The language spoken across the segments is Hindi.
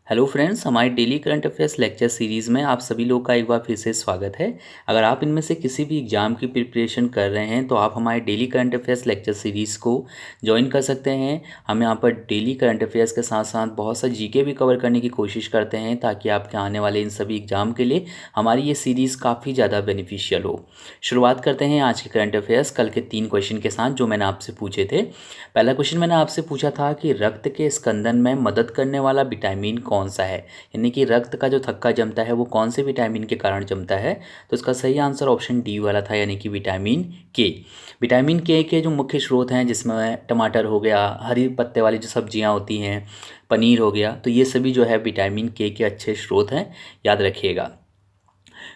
हेलो फ्रेंड्स, हमारी daily current affairs lecture series में आप सभी लोग का एक बार फिर से स्वागत है। अगर आप इनमें से किसी भी एग्ज़ाम की प्रिपरेशन कर रहे हैं तो आप हमारे daily current affairs lecture series को ज्वाइन कर सकते हैं। हम यहाँ पर डेली करंट अफेयर्स के साथ साथ बहुत सा जीके भी कवर करने की कोशिश करते हैं ताकि आपके आने वाले इन सभी एग्ज़ाम के लिए हमारी ये सीरीज़ काफ़ी ज़्यादा बेनिफिशियल हो। शुरुआत करते हैं आज के करंट अफेयर्स कल के 3 क्वेश्चन के साथ जो मैंने आपसे पूछे थे। पहला क्वेश्चन मैंने आपसे पूछा था कि रक्त के स्कंदन में मदद करने वाला विटामिन कौन सा है, यानी कि रक्त का जो थक्का जमता है वो कौन से विटामिन के कारण जमता है। तो इसका सही आंसर ऑप्शन डी वाला था, यानी कि विटामिन के। विटामिन के जो मुख्य स्रोत हैं जिसमें टमाटर हो गया, हरी पत्ते वाली जो सब्जियां होती हैं, पनीर हो गया, तो ये सभी जो है विटामिन के अच्छे स्रोत हैं, याद रखिएगा।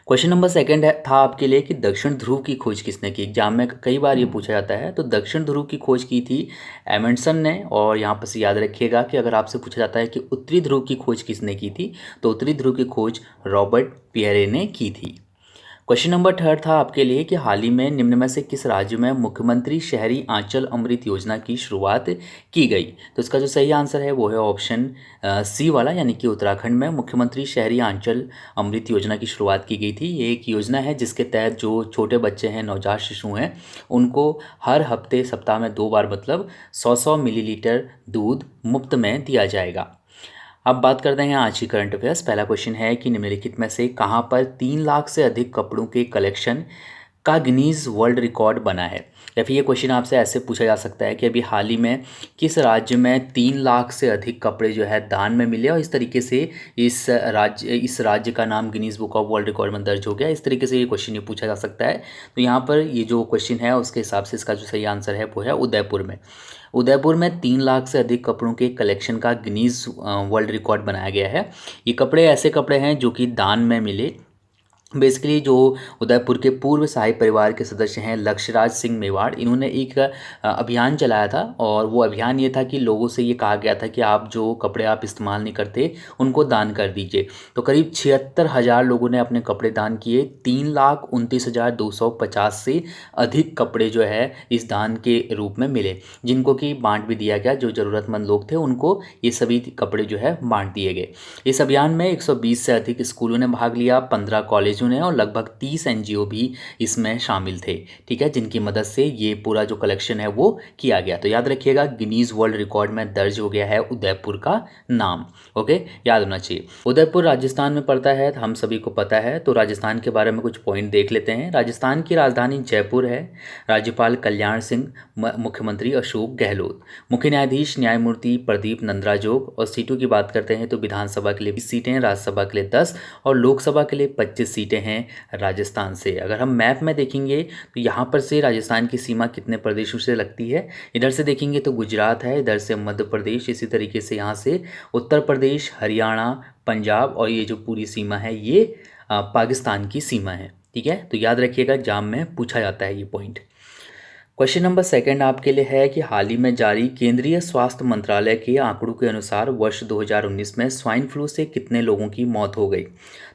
क्वेश्चन नंबर सेकंड था आपके लिए कि दक्षिण ध्रुव की खोज किसने की। एग्जाम में कई बार ये पूछा जाता है। तो दक्षिण ध्रुव की खोज की थी एमंडसन ने। और यहाँ पर से याद रखिएगा कि अगर आपसे पूछा जाता है कि उत्तरी ध्रुव की खोज किसने की थी, तो उत्तरी ध्रुव की खोज रॉबर्ट पियरे ने की थी। क्वेश्चन नंबर थर्ड था आपके लिए कि हाल ही में निम्न में से किस राज्य में मुख्यमंत्री शहरी आंचल अमृत योजना की शुरुआत की गई। तो इसका जो सही आंसर है वो है ऑप्शन सी वाला, यानी कि उत्तराखंड में मुख्यमंत्री शहरी आंचल अमृत योजना की शुरुआत की गई थी। ये एक योजना है जिसके तहत जो छोटे बच्चे हैं, नवजात शिशु हैं, उनको हर हफ्ते सप्ताह में 2 बार मतलब 100 मिलीलीटर दूध मुफ्त में दिया जाएगा। अब बात करते हैं आज की करंट अफेयर्स। पहला क्वेश्चन है कि निम्नलिखित में से कहां पर 3 लाख से अधिक कपड़ों के कलेक्शन का गिनीज वर्ल्ड रिकॉर्ड बना है। या फिर ये क्वेश्चन आपसे ऐसे पूछा जा सकता है कि अभी हाल ही में किस राज्य में 3 लाख से अधिक कपड़े जो है दान में मिले और इस तरीके से इस राज्य का नाम Guinness book of world record में दर्ज हो गया। इस तरीके से ये क्वेश्चन ये पूछा जा सकता है। तो यहाँ पर ये जो क्वेश्चन है उसके हिसाब से इसका जो सही आंसर है वो है उदयपुर में 3 लाख से अधिक कपड़ों के कलेक्शन का गिनीज वर्ल्ड रिकॉर्ड बनाया गया है। ये कपड़े ऐसे कपड़े हैं जो कि दान में मिले। बेसिकली जो उदयपुर के पूर्व शाही परिवार के सदस्य हैं लक्ष्यराज सिंह मेवाड़, इन्होंने एक अभियान चलाया था। और वो अभियान ये था कि लोगों से ये कहा गया था कि आप जो कपड़े आप इस्तेमाल नहीं करते उनको दान कर दीजिए। तो करीब 76,000 लोगों ने अपने कपड़े दान किए। 3,29,250 से अधिक कपड़े जो है इस दान के रूप में मिले, जिनको कि बांट भी दिया गया। जो ज़रूरतमंद लोग थे उनको ये सभी कपड़े जो है बांट दिए गए। इस अभियान में 120 से अधिक स्कूलों ने भाग लिया, 15 कॉलेजों ने और लगभग 30 एनजीओ भी इसमें शामिल थे। ठीक है, जिनकी मदद से ये पूरा जो कलेक्शन है वो किया गया। तो याद रखिएगा गिनीज वर्ल्ड रिकॉर्ड में दर्ज हो गया है उदयपुर का नाम। ओके, याद होना चाहिए। उदयपुर राजस्थान में पड़ता है, हम सभी को पता है। तो राजस्थान के बारे में कुछ पॉइंट देख लेते हैं। राजस्थान की राजधानी जयपुर है। राज्यपाल कल्याण सिंह, मुख्यमंत्री अशोक गहलोत, मुख्य न्यायाधीश न्यायमूर्ति प्रदीप नंद्राजोग। और सीटों की बात करते हैं तो विधानसभा के लिए 20 सीटें, राज्यसभा के लिए 10 और लोकसभा के लिए 25 सीटें हैं राजस्थान से। अगर हम मैप में देखेंगे तो यहाँ पर से राजस्थान की सीमा कितने प्रदेशों से लगती है। इधर से देखेंगे तो गुजरात है, इधर से मध्य प्रदेश, इसी तरीके से यहाँ से उत्तर प्रदेश, हरियाणा, पंजाब और ये जो पूरी सीमा है ये पाकिस्तान की सीमा है। ठीक है, तो याद रखिएगा एग्जाम में पूछा जाता है ये पॉइंट। क्वेश्चन नंबर सेकंड आपके लिए है कि हाल ही में जारी केंद्रीय स्वास्थ्य मंत्रालय के आंकड़ों के अनुसार वर्ष 2019 में स्वाइन फ्लू से कितने लोगों की मौत हो गई।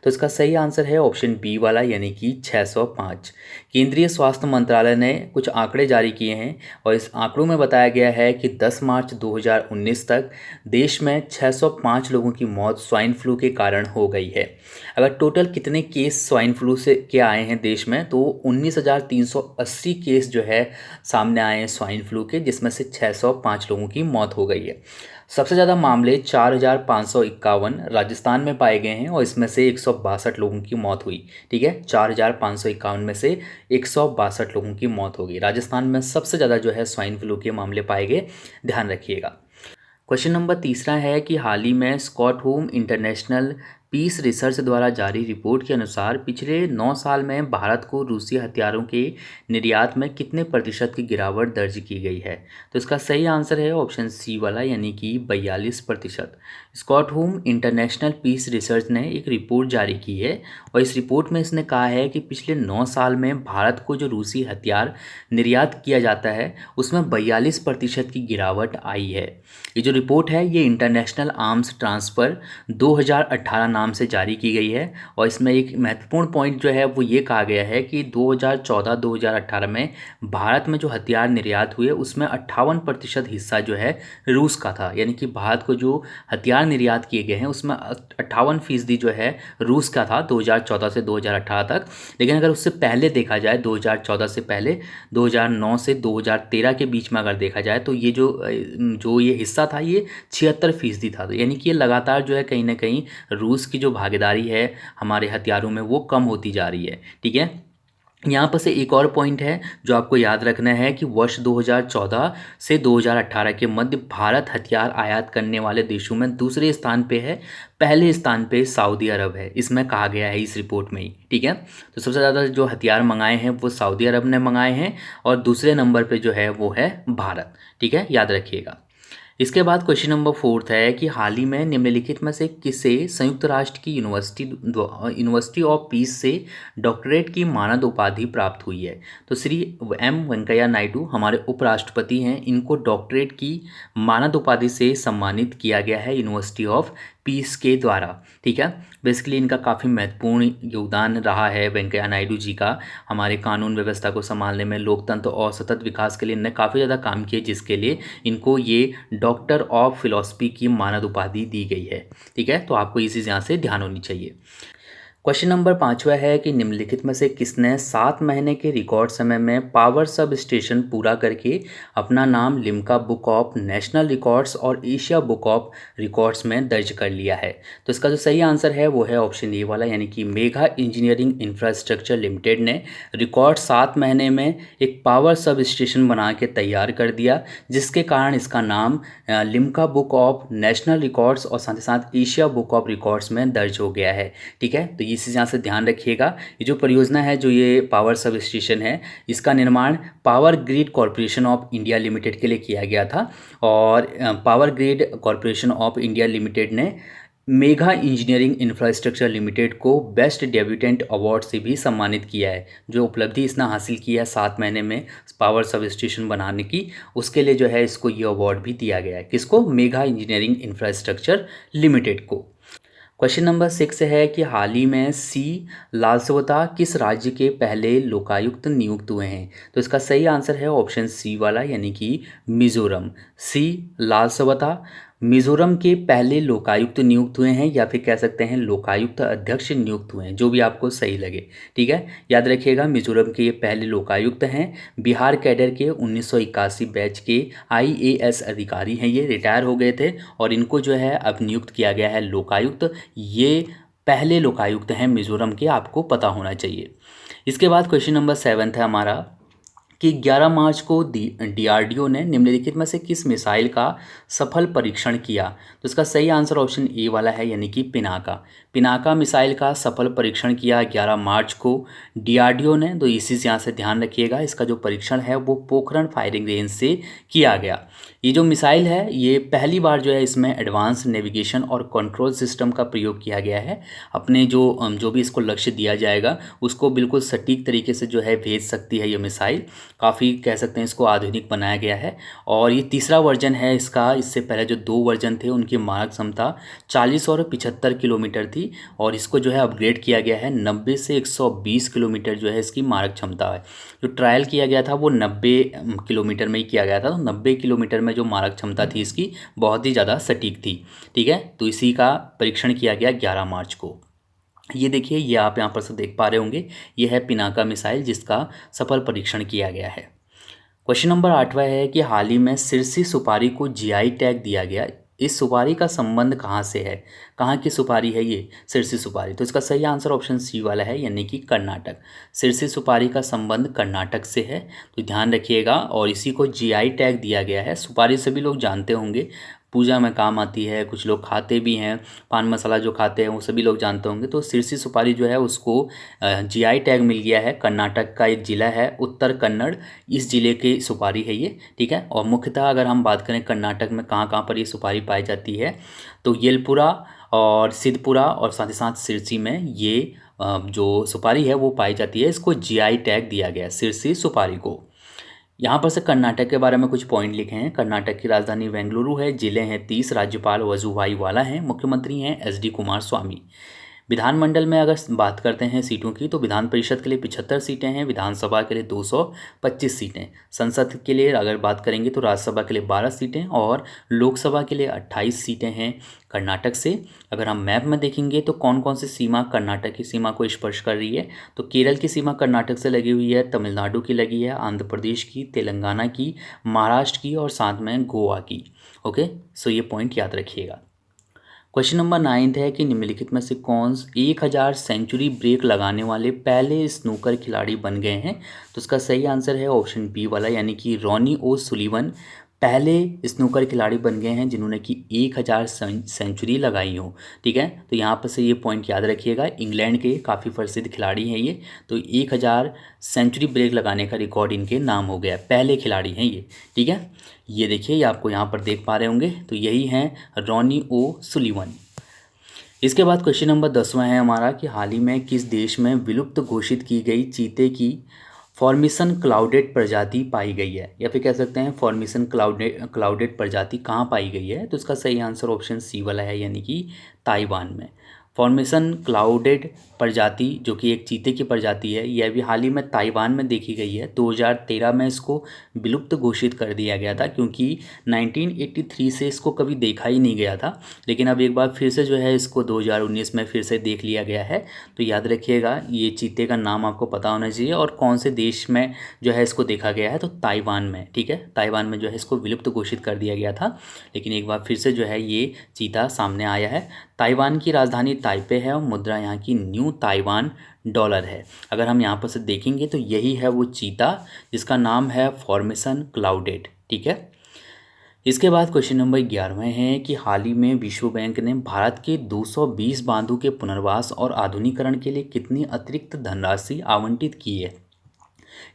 तो इसका सही आंसर है ऑप्शन बी वाला, यानी कि 605। केंद्रीय स्वास्थ्य मंत्रालय ने कुछ आंकड़े जारी किए हैं और इस आंकड़ों में बताया गया है कि 10 मार्च 2019 तक देश में 605 लोगों की मौत स्वाइन फ्लू के कारण हो गई है। अगर टोटल कितने केस स्वाइन फ्लू से के आए हैं देश में, तो 19,380 केस जो है सामने आए हैं स्वाइन फ्लू के, जिसमें से 605 लोगों की मौत हो गई है। सबसे ज़्यादा मामले 4,551 राजस्थान में पाए गए हैं और इसमें से 162 लोगों की मौत हुई। ठीक है, 4,551 में से 162 लोगों की मौत हो गई। राजस्थान में सबसे ज़्यादा जो है स्वाइन फ्लू के मामले पाए गए, ध्यान रखिएगा। क्वेश्चन नंबर तीसरा है कि हाल ही में स्टॉकहोम इंटरनेशनल पीस रिसर्च द्वारा जारी रिपोर्ट के अनुसार पिछले 9 साल में भारत को रूसी हथियारों के निर्यात में कितने प्रतिशत की गिरावट दर्ज की गई है। तो इसका सही आंसर है ऑप्शन सी वाला, यानी कि 42%। स्टॉकहोम इंटरनेशनल पीस रिसर्च ने एक रिपोर्ट जारी की है और इस रिपोर्ट में इसने कहा है कि पिछले 9 साल में भारत को जो रूसी हथियार निर्यात किया जाता है उसमें 42% की गिरावट आई है। ये जो रिपोर्ट है ये इंटरनेशनल आर्म्स ट्रांसफ़र 2018 नाम नाम से जारी की गई है। और इसमें एक महत्वपूर्ण पॉइंट जो है वो ये कहा गया है कि 2014-2018 में भारत में जो हथियार निर्यात हुए उसमें 58% हिस्सा जो है रूस का था। यानी कि भारत को जो हथियार निर्यात किए गए हैं उसमें 58% जो है रूस का था 2014 से 2018 तक। लेकिन अगर उससे पहले देखा जाए 2014 से पहले 2009 से 2013 के बीच में अगर देखा जाए तो ये जो ये हिस्सा था ये 76% था। तो यानी कि ये लगातार जो है कहीं ना कहीं रूस की जो भागीदारी है हमारे हथियारों में वो कम होती जा रही है। ठीक है, यहाँ पर से एक और पॉइंट है जो आपको याद रखना है कि वर्ष 2014 से 2018 के मध्य भारत हथियार आयात करने वाले देशों में दूसरे स्थान पे है, पहले स्थान पे सऊदी अरब है, इसमें कहा गया है इस रिपोर्ट में ही। ठीक है, तो सबसे ज़्यादा जो हथियार मंगाए हैं वो सऊदी अरब ने मंगाए हैं और दूसरे नंबर पे जो है वो है भारत। ठीक है, याद रखिएगा। इसके बाद क्वेश्चन नंबर 4 है कि हाल ही में निम्नलिखित में से किसे संयुक्त राष्ट्र की यूनिवर्सिटी ऑफ पीस से डॉक्टरेट की मानद उपाधि प्राप्त हुई है। तो श्री एम वेंकैया नायडू हमारे उपराष्ट्रपति हैं, इनको डॉक्टरेट की मानद उपाधि से सम्मानित किया गया है यूनिवर्सिटी ऑफ पीस के द्वारा। ठीक है, बेसिकली इनका काफ़ी महत्वपूर्ण योगदान रहा है वेंकैया नायडू जी का हमारे कानून व्यवस्था को संभालने में, लोकतंत्र और सतत विकास के लिए इन्होंने काफ़ी ज़्यादा काम किए, जिसके लिए इनको ये डॉक्टर ऑफ फिलॉसफी की मानद उपाधि दी गई है। ठीक है, तो आपको ये चीज़ यहाँ से ध्यान होनी चाहिए। क्वेश्चन नंबर 5 है कि निम्नलिखित में से किसने 7 महीने के रिकॉर्ड समय में पावर सब स्टेशन पूरा करके अपना नाम Limca book of national records और एशिया बुक ऑफ रिकॉर्ड्स में दर्ज कर लिया है। तो इसका जो सही आंसर है वो है ऑप्शन ए वाला, यानी कि मेघा इंजीनियरिंग इंफ्रास्ट्रक्चर लिमिटेड ने रिकॉर्ड 7 महीने में एक पावर सब स्टेशन बना के तैयार कर दिया, जिसके कारण इसका नाम Limca book of national records और साथ ही साथ एशिया बुक ऑफ रिकॉर्ड्स में दर्ज हो गया है। ठीक है, तो इस यहाँ से ध्यान रखिएगा। ये जो परियोजना है, जो ये पावर सब स्टेशन है, इसका निर्माण power grid corporation of India limited के लिए किया गया था और power grid corporation of India limited ने मेघा इंजीनियरिंग इंफ्रास्ट्रक्चर लिमिटेड को बेस्ट डेब्यूटेंट अवार्ड से भी सम्मानित किया है। जो उपलब्धि इसने हासिल की है 7 महीने में पावर सब स्टेशन बनाने की, उसके लिए जो है इसको ये अवार्ड भी दिया गया है। किसको? मेघा इंजीनियरिंग इंफ्रास्ट्रक्चर लिमिटेड को। क्वेश्चन नंबर 6 है कि हाल ही में सी लालसवता किस राज्य के पहले लोकायुक्त नियुक्त हुए हैं। तो इसका सही आंसर है ऑप्शन सी वाला, यानी कि मिजोरम। सी लालसवता मिजोरम के पहले लोकायुक्त नियुक्त हुए हैं, या फिर कह सकते हैं लोकायुक्त अध्यक्ष नियुक्त हुए हैं, जो भी आपको सही लगे। ठीक है, याद रखिएगा मिजोरम के ये पहले लोकायुक्त हैं। बिहार कैडर के 1981 बैच के IAS अधिकारी हैं, ये रिटायर हो गए थे और इनको जो है अब नियुक्त किया गया है लोकायुक्त। ये पहले लोकायुक्त हैं मिजोरम के, आपको पता होना चाहिए। इसके बाद क्वेश्चन नंबर 7 है हमारा कि 11 मार्च को DRDO ने निम्नलिखित में से किस मिसाइल का सफल परीक्षण किया। तो इसका सही आंसर ऑप्शन ए वाला है, यानी कि पिनाका मिसाइल का सफल परीक्षण किया 11 मार्च को DRDO ने। तो इसी से यहाँ से ध्यान रखिएगा, इसका जो परीक्षण है वो पोखरण फायरिंग रेंज से किया गया। ये जो मिसाइल है ये पहली बार जो है इसमें एडवांस नेविगेशन और कंट्रोल सिस्टम का प्रयोग किया गया है। अपने जो भी इसको लक्ष्य दिया जाएगा उसको बिल्कुल सटीक तरीके से जो है भेज सकती है ये मिसाइल। काफ़ी कह सकते हैं इसको आधुनिक बनाया गया है और ये तीसरा वर्जन है इसका। इससे पहले जो 2 वर्जन थे उनकी मारक क्षमता 40 और 75 किलोमीटर थी और इसको जो है अपग्रेड किया गया है 90 से 120 किलोमीटर जो है इसकी मारक क्षमता है। जो ट्रायल किया गया था वो 90 किलोमीटर में ही किया गया था, तो 90 किलोमीटर में जो मारक क्षमता थी इसकी बहुत ही ज़्यादा सटीक थी। ठीक है, तो इसी का परीक्षण किया गया 11 मार्च को। ये देखिए, ये आप यहाँ पर से देख पा रहे होंगे, ये है पिनाका मिसाइल जिसका सफल परीक्षण किया गया है। क्वेश्चन नंबर 8 है कि हाल ही में सिरसी सुपारी को GI टैग दिया गया। इस सुपारी का संबंध कहाँ से है? कहाँ की सुपारी है ये सिरसी सुपारी? तो इसका सही आंसर ऑप्शन सी वाला है, यानी कि कर्नाटक। सिरसी सुपारी का संबंध कर्नाटक से है, तो ध्यान रखिएगा। और इसी को GI टैग दिया गया है। सुपारी सभी लोग जानते होंगे, पूजा में काम आती है, कुछ लोग खाते भी हैं, पान मसाला जो खाते हैं वो सभी लोग जानते होंगे। तो सिरसी सुपारी जो है उसको GI टैग मिल गया है। कर्नाटक का एक ज़िला है उत्तर कन्नड़, इस ज़िले की सुपारी है ये। ठीक है, और मुख्यतः अगर हम बात करें कर्नाटक में कहाँ कहाँ पर ये सुपारी पाई जाती है, तो येलपुरा और सिद्धपुरा और साथ ही साथ सिरसी में ये जो सुपारी है वो पाई जाती है। इसको GI टैग दिया गया है सिरसी सुपारी को। यहाँ पर से कर्नाटक के बारे में कुछ पॉइंट लिखे हैं। कर्नाटक की राजधानी बेंगलुरु है, जिले हैं 30, राज्यपाल वजुभाई वाला हैं, मुख्यमंत्री हैं SD कुमार स्वामी। विधानमंडल में अगर बात करते हैं सीटों की, तो विधान परिषद के लिए 75 सीटें हैं, विधानसभा के लिए 225 सीटें, संसद के लिए अगर बात करेंगे तो राज्यसभा के लिए 12 सीटें और लोकसभा के लिए 28 सीटें हैं। कर्नाटक से अगर हम मैप में देखेंगे तो कौन कौन सी सीमा कर्नाटक की सीमा को स्पर्श कर रही है, तो केरल की सीमा कर्नाटक से लगी हुई है, तमिलनाडु की लगी है, आंध्र प्रदेश की, तेलंगाना की, महाराष्ट्र की और साथ में गोवा की। ओके, सो ये पॉइंट याद रखिएगा। क्वेश्चन नंबर 9 है कि निम्नलिखित में से कौन 1000 सेंचुरी ब्रेक लगाने वाले पहले स्नूकर खिलाड़ी बन गए हैं, तो इसका सही आंसर है ऑप्शन बी वाला, यानी कि रॉनी ओ सुलिवन पहले स्नूकर खिलाड़ी बन गए हैं जिन्होंने कि 1000 सेंचुरी लगाई हो। ठीक है, तो यहाँ पर से ये पॉइंट याद रखिएगा। इंग्लैंड के काफ़ी प्रसिद्ध खिलाड़ी हैं ये, तो 1000 सेंचुरी ब्रेक लगाने का रिकॉर्ड इनके नाम हो गया, पहले खिलाड़ी हैं ये। ठीक है, ये देखिए, ये आपको यहाँ पर देख पा रहे होंगे, तो यही हैं रॉनी ओ सुलिवन। इसके बाद क्वेश्चन नंबर 10वां है हमारा कि हाल ही में किस देश में विलुप्त घोषित की गई चीते की फॉर्मेशन क्लाउडेड प्रजाति पाई गई है, या फिर कह सकते हैं फॉर्मेशन क्लाउडेड प्रजाति कहाँ पाई गई है, तो इसका सही आंसर ऑप्शन सी वाला है, यानी कि ताइवान में। फॉर्मेशन क्लाउडेड प्रजाति जो कि एक चीते की प्रजाति है, यह भी हाल ही में ताइवान में देखी गई है। 2013 में इसको विलुप्त घोषित कर दिया गया था, क्योंकि 1983 से इसको कभी देखा ही नहीं गया था, लेकिन अब एक बार फिर से जो है इसको 2019 में फिर से देख लिया गया है। तो याद रखिएगा, ये चीते का नाम आपको पता होना चाहिए और कौन से देश में जो है इसको देखा गया है, तो ताइवान में। ठीक है, ताइवान में जो है इसको विलुप्त घोषित कर दिया गया था, लेकिन एक बार फिर से जो है ये चीता सामने आया है। ताइवान की राजधानी ताइपे है और मुद्रा यहाँ की न्यू ताइवान डॉलर है। अगर हम यहाँ पर से देखेंगे तो यही है वो चीता जिसका नाम है फॉर्मेशन क्लाउडेड। ठीक है, इसके बाद क्वेश्चन नंबर 11 है कि हाल ही में विश्व बैंक ने भारत के 220 बांधों के पुनर्वास और आधुनिकीकरण के लिए कितनी अतिरिक्त धनराशि आवंटित की है।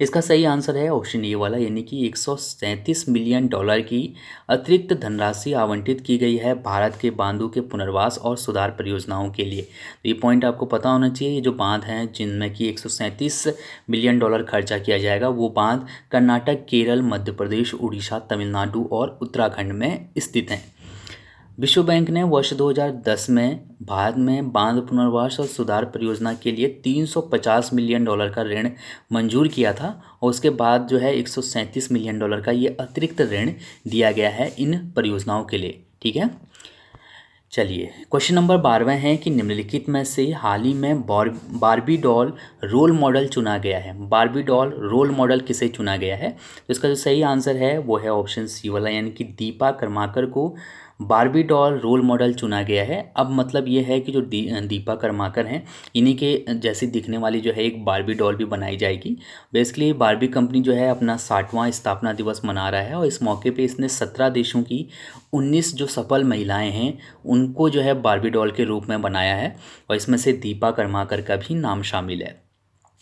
इसका सही आंसर है ऑप्शन ए वाला, यानी कि 137 मिलियन डॉलर की अतिरिक्त धनराशि आवंटित की गई है भारत के बांधों के पुनर्वास और सुधार परियोजनाओं के लिए। तो ये पॉइंट आपको पता होना चाहिए। ये जो बांध हैं जिनमें कि 137 मिलियन डॉलर खर्चा किया जाएगा, वो बांध कर्नाटक, केरल, मध्य प्रदेश, उड़ीसा, तमिलनाडु और उत्तराखंड में स्थित हैं। विश्व बैंक ने वर्ष 2010 में भारत में बांध पुनर्वास और सुधार परियोजना के लिए 350 मिलियन डॉलर का ऋण मंजूर किया था और उसके बाद जो है 137 मिलियन डॉलर का ये अतिरिक्त ऋण दिया गया है इन परियोजनाओं के लिए। ठीक है, चलिए क्वेश्चन नंबर 12 है कि निम्नलिखित में से हाल ही में बार्बी डॉल रोल मॉडल चुना गया है। बार्बी डॉल रोल मॉडल किसे चुना गया है, तो इसका जो सही आंसर है वो है ऑप्शन सी वाला, यानी कि दीपा कर्माकर को बार्बी डॉल रोल मॉडल चुना गया है। अब मतलब ये है कि जो दीपा कर्माकर हैं, इन्हीं के जैसी दिखने वाली जो है एक बार्बी डॉल भी बनाई जाएगी। बेसिकली बार्बी कंपनी जो है अपना 60वां स्थापना दिवस मना रहा है और इस मौके पे इसने 17 देशों की 19 जो सफल महिलाएं हैं उनको जो है बार्बी डॉल के रूप में बनाया है और इसमें से दीपा कर्माकर का भी नाम शामिल है।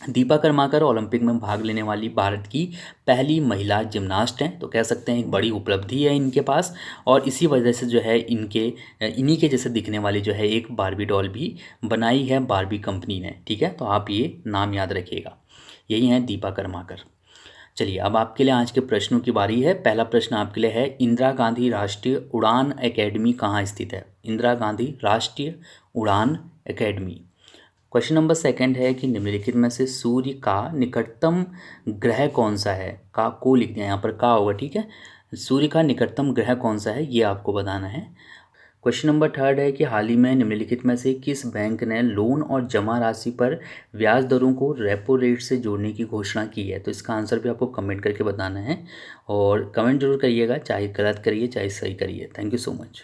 दीपा कर्माकर ओलंपिक में भाग लेने वाली भारत की पहली महिला जिम्नास्ट हैं, तो कह सकते हैं एक बड़ी उपलब्धि है इनके पास और इसी वजह से जो है इन्हीं के जैसे दिखने वाली जो है एक बार्बी डॉल भी बनाई है बार्बी कंपनी ने। ठीक है, तो आप ये नाम याद रखिएगा, यही हैं दीपा कर्माकर। चलिए अब आपके लिए आज के प्रश्नों की बारी है। पहला प्रश्न आपके लिए है, इंदिरा गांधी राष्ट्रीय उड़ान एकेडमी कहाँ स्थित है। इंदिरा गांधी राष्ट्रीय उड़ान एकेडमी। क्वेश्चन नंबर 2 है कि निम्नलिखित में से सूर्य का निकटतम ग्रह कौन सा है। का को लिख दिया यहाँ पर, का होगा। ठीक है, सूर्य का निकटतम ग्रह कौन सा है ये आपको बताना है। क्वेश्चन नंबर 3 है कि हाल ही में निम्नलिखित में से किस बैंक ने लोन और जमा राशि पर ब्याज दरों को रेपो रेट से जोड़ने की घोषणा की है। तो इसका आंसर भी आपको कमेंट करके बताना है और कमेंट जरूर करिएगा, चाहे गलत करिए चाहे सही करिए। Thank you so much.